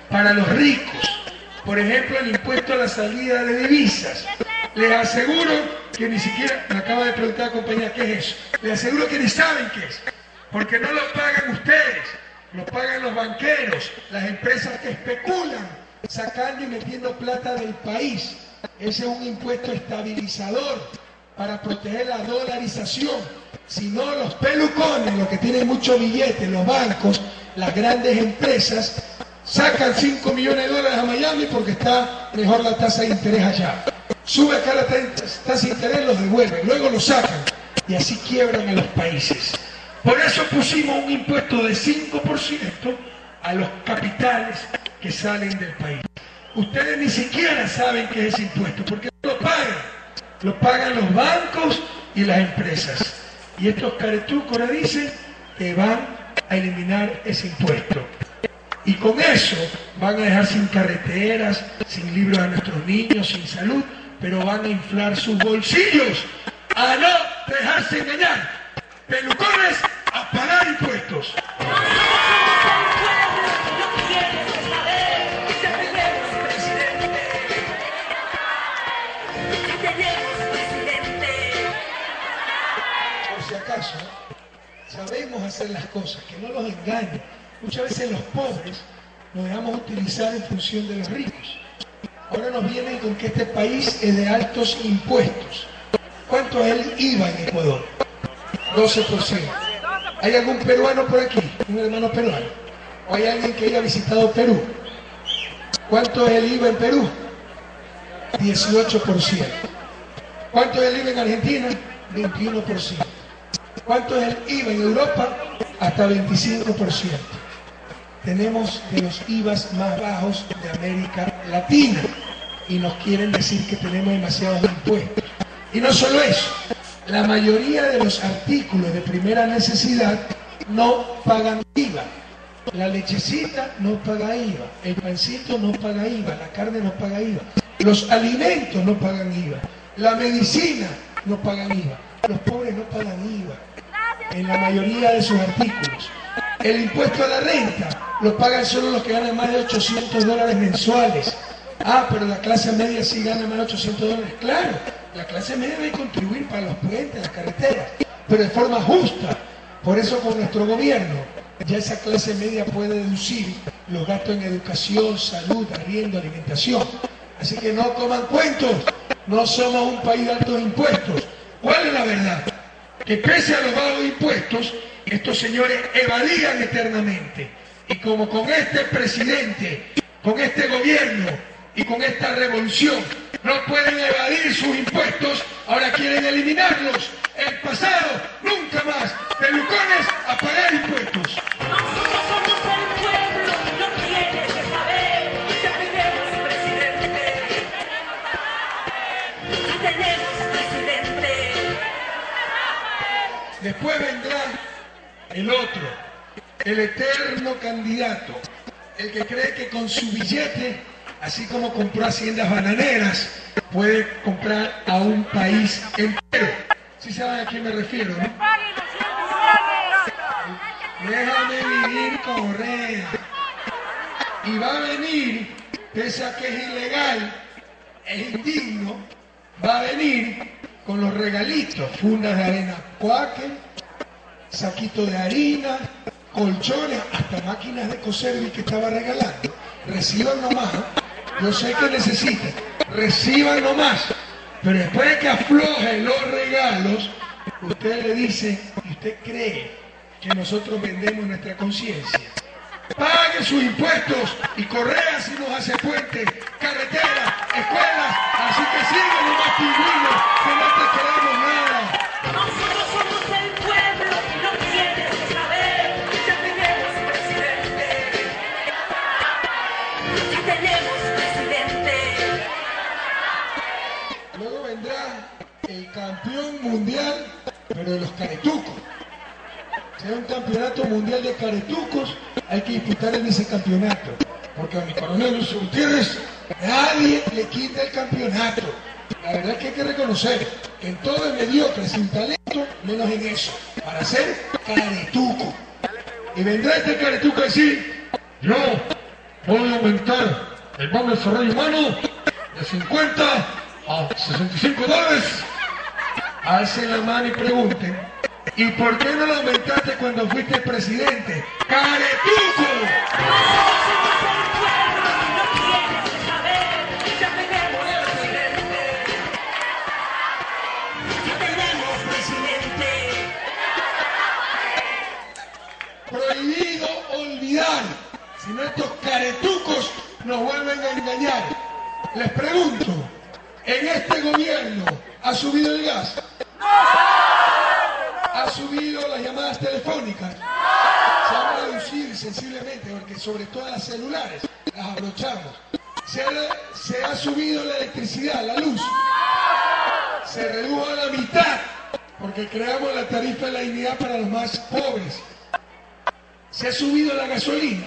para los ricos. Por ejemplo, el impuesto a la salida de divisas. Les aseguro que ni siquiera, me acaba de preguntar la compañía, ¿qué es eso? Les aseguro que ni saben qué es, porque no lo pagan ustedes, lo pagan los banqueros, las empresas que especulan, sacando y metiendo plata del país. Ese es un impuesto estabilizador para proteger la dolarización. Si no, los pelucones, los que tienen mucho billete, los bancos, las grandes empresas, sacan 5 millones de dólares a Miami porque está mejor la tasa de interés allá. Sube acá la tasa de interés, los devuelven, luego los sacan y así quiebran a los países. Por eso pusimos un impuesto de 5% a los capitales que salen del país. Ustedes ni siquiera saben qué es ese impuesto porque no lo pagan. Lo pagan los bancos y las empresas. Y estos caretucos le dicen que van a eliminar ese impuesto. Y con eso van a dejar sin carreteras, sin libros a nuestros niños, sin salud, pero van a inflar sus bolsillos, a no dejarse engañar. Pelucones, a pagar impuestos. Por si acaso, sabemos hacer las cosas, que no los engañen. Muchas veces los pobres nos dejamos utilizar en función de los ricos. Ahora nos vienen con que este país es de altos impuestos. ¿Cuánto es el IVA en Ecuador? 12%. ¿Hay algún peruano por aquí? ¿Un hermano peruano? ¿O hay alguien que haya visitado Perú? ¿Cuánto es el IVA en Perú? 18%. ¿Cuánto es el IVA en Argentina? 21%. ¿Cuánto es el IVA en Europa? Hasta 25%. Tenemos de los IVAs más bajos de América Latina y nos quieren decir que tenemos demasiados impuestos. Y no solo eso, la mayoría de los artículos de primera necesidad no pagan IVA. La lechecita no paga IVA, el pancito no paga IVA, la carne no paga IVA, los alimentos no pagan IVA, la medicina no pagan IVA, los pobres no pagan IVA en la mayoría de sus artículos. El impuesto a la renta lo pagan solo los que ganan más de $800 mensuales. Ah, pero la clase media sí gana más de $800. Claro, la clase media debe contribuir para los puentes, las carreteras, pero de forma justa. Por eso con nuestro gobierno ya esa clase media puede deducir los gastos en educación, salud, arriendo, alimentación. Así que no coman cuentos, no somos un país de altos impuestos. ¿Cuál es la verdad? Que pese a los bajos impuestos, estos señores evadían eternamente. Y como con este presidente, con este gobierno y con esta revolución no pueden evadir sus impuestos, ahora quieren eliminarlos. El pasado, nunca más. Pelucones, a pagar impuestos. Nosotros somos el pueblo, no tienes que saber. Ya tenemos presidente. Ya tenemos presidente. Después vendrá el otro, el eterno candidato, el que cree que con su billete, así como compró haciendas bananeras, puede comprar a un país entero. ¿Sí saben a quién me refiero, no? Déjame vivir, Correa. Y va a venir, pese a que es ilegal, es indigno, va a venir con los regalitos, fundas de arena Quaker, saquitos de harina, colchones, hasta máquinas de coser que estaba regalando. Reciban nomás, yo sé que necesitan, reciban nomás, pero después de que afloje los regalos, usted le dice, y usted cree que nosotros vendemos nuestra conciencia. Pague sus impuestos y Correa si nos hace puentes, carreteras, escuelas, así que sigan nomás, pingüinos, que no te queremos nada. Nosotros somos el pueblo, no tienes que saber. Ya tenemos presidente. Ya tenemos presidente. Luego vendrá el campeón mundial, pero de los caretucos. Si hay un campeonato mundial de caretucos, hay que disputar el vicecampeonato. Porque a mi coronel Luis Gutiérrez nadie le quita el campeonato. La verdad es que hay que reconocer que en todo es mediocre, sin talento, menos en eso, para ser caretuco. Y vendrá este caretuco a decir, yo puede aumentar el bono de desarrollo humano de 50 a 65 dólares. Alcen la mano y pregunten, ¿y por qué no lo aumentaste cuando fuiste presidente? ¡Caretuco! Prohibido olvidar, si no estos caretucos nos vuelven a engañar. Les pregunto, ¿en este gobierno ha subido el gas? ¿Ha subido las llamadas telefónicas? Se han reducido sensiblemente, porque sobre todo las celulares las abrochamos. Se ha subido la electricidad, la luz. Se redujo a la mitad, porque creamos la tarifa de la dignidad para los más pobres. ¿Se ha subido la gasolina?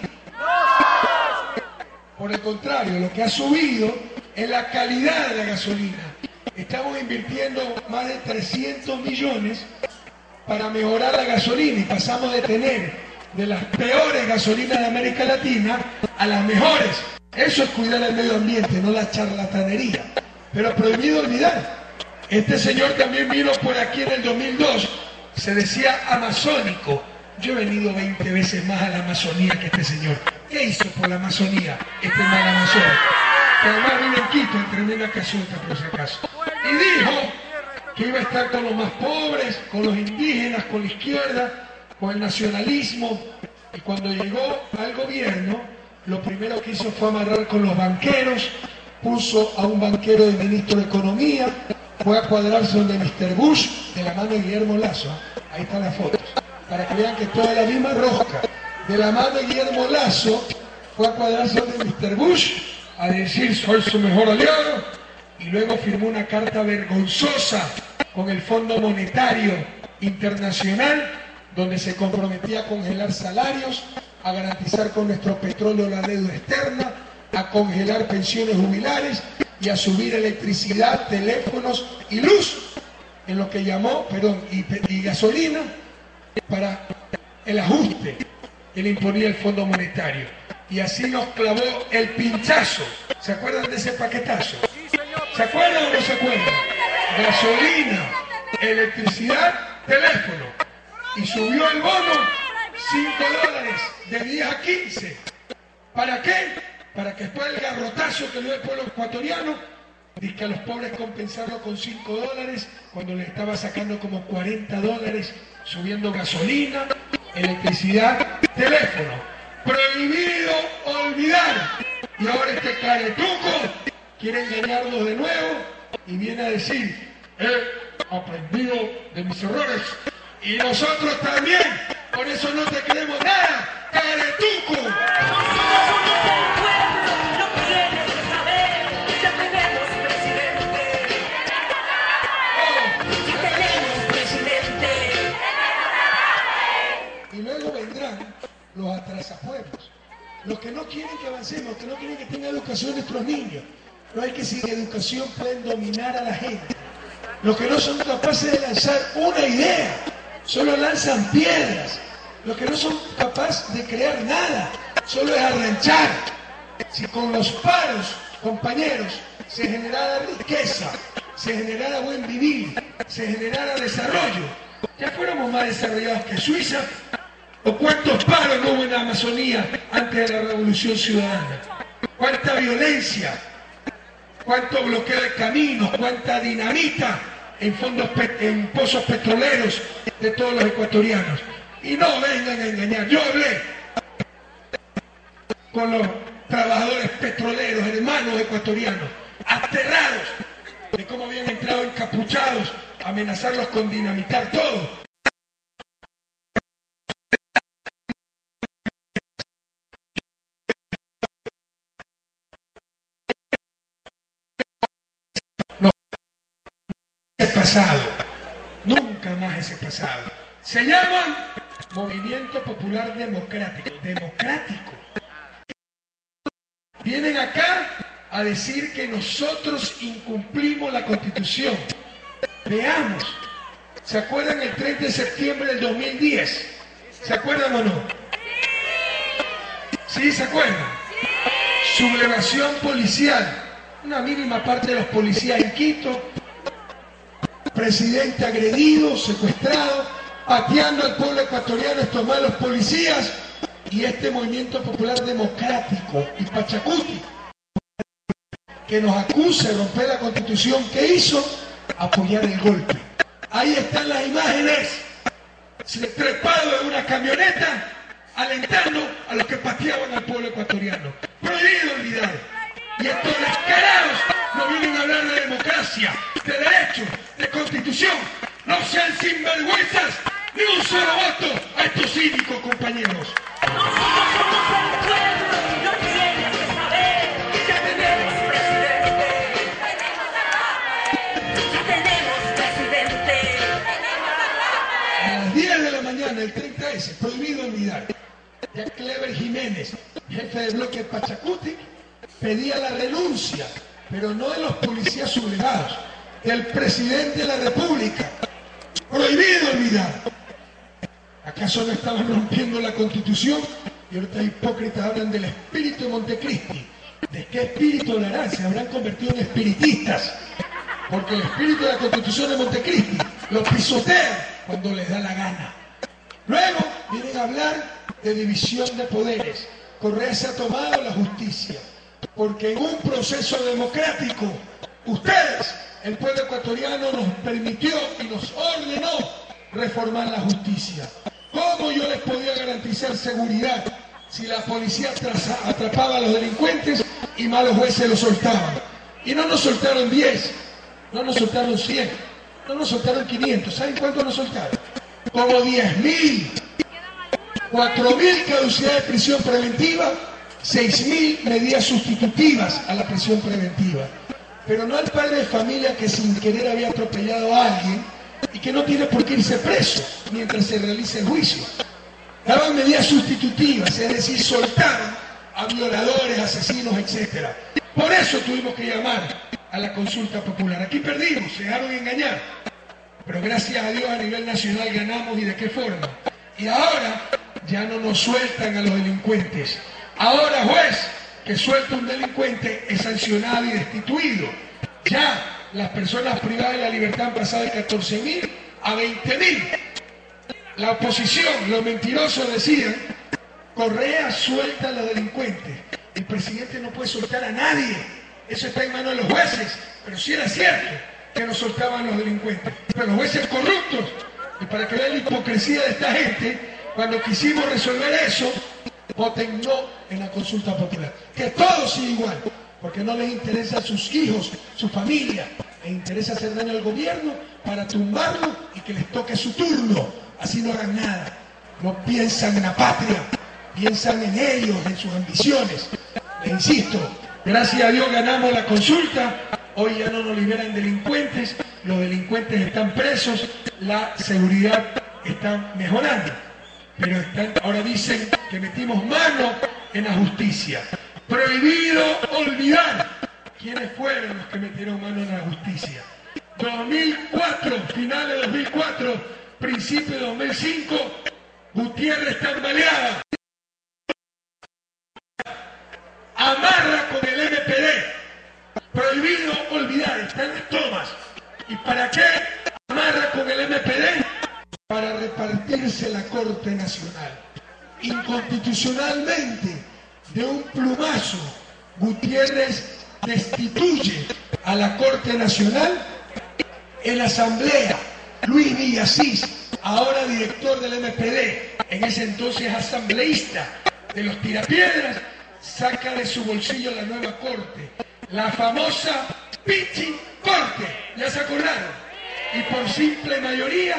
Por el contrario, lo que ha subido es la calidad de la gasolina. Estamos invirtiendo más de 300 millones para mejorar la gasolina y pasamos de tener de las peores gasolinas de América Latina a las mejores. Eso es cuidar el medio ambiente, no la charlatanería. Pero prohibido olvidar, este señor también vino por aquí en el 2002, se decía amazónico. Yo he venido 20 veces más a la Amazonía que este señor. ¿Qué hizo por la Amazonía este mal Amazon? Que además vive en Quito, en tremenda casota, por si acaso. Y dijo que iba a estar con los más pobres, con los indígenas, con la izquierda, con el nacionalismo. Y cuando llegó al gobierno, lo primero que hizo fue amarrar con los banqueros, puso a un banquero de ministro de Economía, fue a cuadrarse donde Mr. Bush, de la mano de Guillermo Lazo. Ahí están las fotos, para que vean que toda la misma rosca. De la mano de Guillermo Lazo, fue a cuadrarse donde Mr. Bush, a decir soy su mejor aliado, y luego firmó una carta vergonzosa con el Fondo Monetario Internacional, donde se comprometía a congelar salarios, a garantizar con nuestro petróleo la deuda externa, a congelar pensiones jubilares y a subir electricidad, teléfonos y luz, en lo que llamó, y gasolina, para el ajuste que le imponía el Fondo Monetario. Y así nos clavó el pinchazo. ¿Se acuerdan de ese paquetazo? ¿Se acuerdan o no se acuerdan? Gasolina, electricidad, teléfono. Y subió el bono 5 dólares de 10 a 15. ¿Para qué? Para que después del garrotazo que le dio el pueblo ecuatoriano, dice que a los pobres compensarlo con 5 dólares, cuando le estaba sacando como 40 dólares, subiendo gasolina, electricidad, teléfono. Prohibido olvidar. Y ahora este caretuco quiere engañarnos de nuevo y viene a decir, he aprendido de mis errores. Y nosotros también, por eso no te creemos nada, caretuco. Y luego vendrán los atrasapueblos, los que no quieren que avancemos, los que no quieren que tengan educación nuestros niños. No hay que sin educación pueden dominar a la gente. Los que no son capaces de lanzar una idea, solo lanzan piedras. Los que no son capaces de crear nada, solo es arranchar. Si con los paros, compañeros, se generara riqueza, se generara buen vivir, se generara desarrollo, ya fuéramos más desarrollados que Suiza. ¿O cuántos paros no hubo en la Amazonía antes de la Revolución Ciudadana? ¿Cuánta violencia? ¿Cuánto bloqueo de caminos? ¿Cuánta dinamita en pozos petroleros de todos los ecuatorianos? Y no vengan a engañar. Yo hablé con los trabajadores petroleros, hermanos ecuatorianos, aterrados de cómo habían entrado encapuchados a amenazarlos con dinamitar todo. Pasado, nunca más ese pasado. Se llama Movimiento Popular Democrático. Democrático. Vienen acá a decir que nosotros incumplimos la Constitución. Veamos. ¿Se acuerdan el 30 de septiembre del 2010? ¿Se acuerdan o no? ¿Sí se acuerdan? sublevación policial, una mínima parte de los policías en Quito, presidente agredido, secuestrado, pateando al pueblo ecuatoriano estos malos policías, y este movimiento popular democrático y Pachacuti, que nos acusa de romper la Constitución, que hizo apoyar el golpe. Ahí están las imágenes, trepado en una camioneta, alentando a los que pateaban al pueblo ecuatoriano. Prohibido olvidar. Y estos descarados no vienen a hablar de democracia, de derechos, de constitución. No sean sinvergüenzas, ni un solo voto a estos cívicos, compañeros. Nosotros somos el pueblo, lo tienes que saber. Ya tenemos presidente. Ya tenemos presidente. A las 10 de la mañana, el 30S, prohibido olvidar. Ya Clever Jiménez, jefe de bloque Pachacuti, pedía la renuncia, pero no de los policías sublevados, del presidente de la República. Prohibido olvidar. ¿Acaso no estaban rompiendo la Constitución? Y ahorita hipócritas hablan del espíritu de Montecristi. ¿De qué espíritu hablarán? Se habrán convertido en espiritistas. Porque el espíritu de la Constitución de Montecristi lo pisotean cuando les da la gana. Luego vienen a hablar de división de poderes. Correa se ha tomado la justicia. Porque en un proceso democrático, ustedes, el pueblo ecuatoriano, nos permitió y nos ordenó reformar la justicia. ¿Cómo yo les podía garantizar seguridad si la policía atrapaba a los delincuentes y malos jueces los soltaban? Y no nos soltaron 10, no nos soltaron 100, no nos soltaron 500. ¿Saben cuánto nos soltaron? Como 10.000, 4.000 caducidad de prisión preventiva, 6.000 medidas sustitutivas a la prisión preventiva. Pero no al padre de familia que sin querer había atropellado a alguien y que no tiene por qué irse preso mientras se realice el juicio. Daban medidas sustitutivas, es decir, soltaron a violadores, asesinos, etc. Por eso tuvimos que llamar a la consulta popular. Aquí perdimos, se dejaron engañar. Pero gracias a Dios a nivel nacional ganamos, ¿y de qué forma? Y ahora ya no nos sueltan a los delincuentes. Ahora, juez que suelta un delincuente es sancionado y destituido. Ya las personas privadas de la libertad han pasado de 14.000 a 20.000. La oposición, los mentirosos decían, Correa suelta a los delincuentes. El presidente no puede soltar a nadie. Eso está en manos de los jueces. Pero sí era cierto que no soltaban a los delincuentes. Pero los jueces corruptos, y para que vean la hipocresía de esta gente, cuando quisimos resolver eso, voten no en la consulta popular. Que todo siga igual, porque no les interesa a sus hijos, su familia. Les interesa hacer daño al gobierno para tumbarlo y que les toque su turno. Así no hagan nada. No piensan en la patria, piensan en ellos, en sus ambiciones. Les insisto, gracias a Dios ganamos la consulta. Hoy ya no nos liberan delincuentes, los delincuentes están presos, la seguridad está mejorando. Pero ahora dicen que metimos mano en la justicia. Prohibido olvidar quiénes fueron los que metieron mano en la justicia. 2004, final de 2004, principio de 2005, Gutiérrez tambaleada. Amarra con el MPD. Prohibido olvidar, están las tomas. ¿Y para qué amarra con el MPD? Para repartirse la Corte Nacional. Inconstitucionalmente, de un plumazo, Gutiérrez destituye a la Corte Nacional. En la Asamblea, Luis Villasís, ahora director del MPD, en ese entonces asambleísta de los tirapiedras, saca de su bolsillo la nueva Corte, la famosa Pichi Corte, ¿ya se acordaron? Y por simple mayoría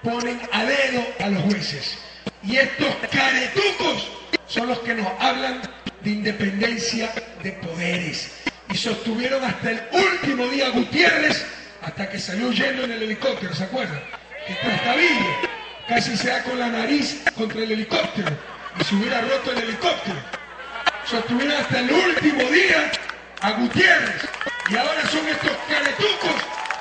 ponen a dedo a los jueces. Y estos caretucos son los que nos hablan de independencia de poderes. Y sostuvieron hasta el último día a Gutiérrez, hasta que salió huyendo en el helicóptero, ¿se acuerdan? Que trastabille, casi se da con la nariz contra el helicóptero y se hubiera roto el helicóptero. Sostuvieron hasta el último día a Gutiérrez. Y ahora son estos caretucos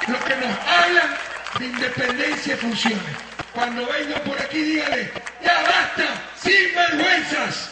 los que nos hablan de independencia y funciones. Cuando vengan por aquí, díganle, ya basta, sin vergüenzas.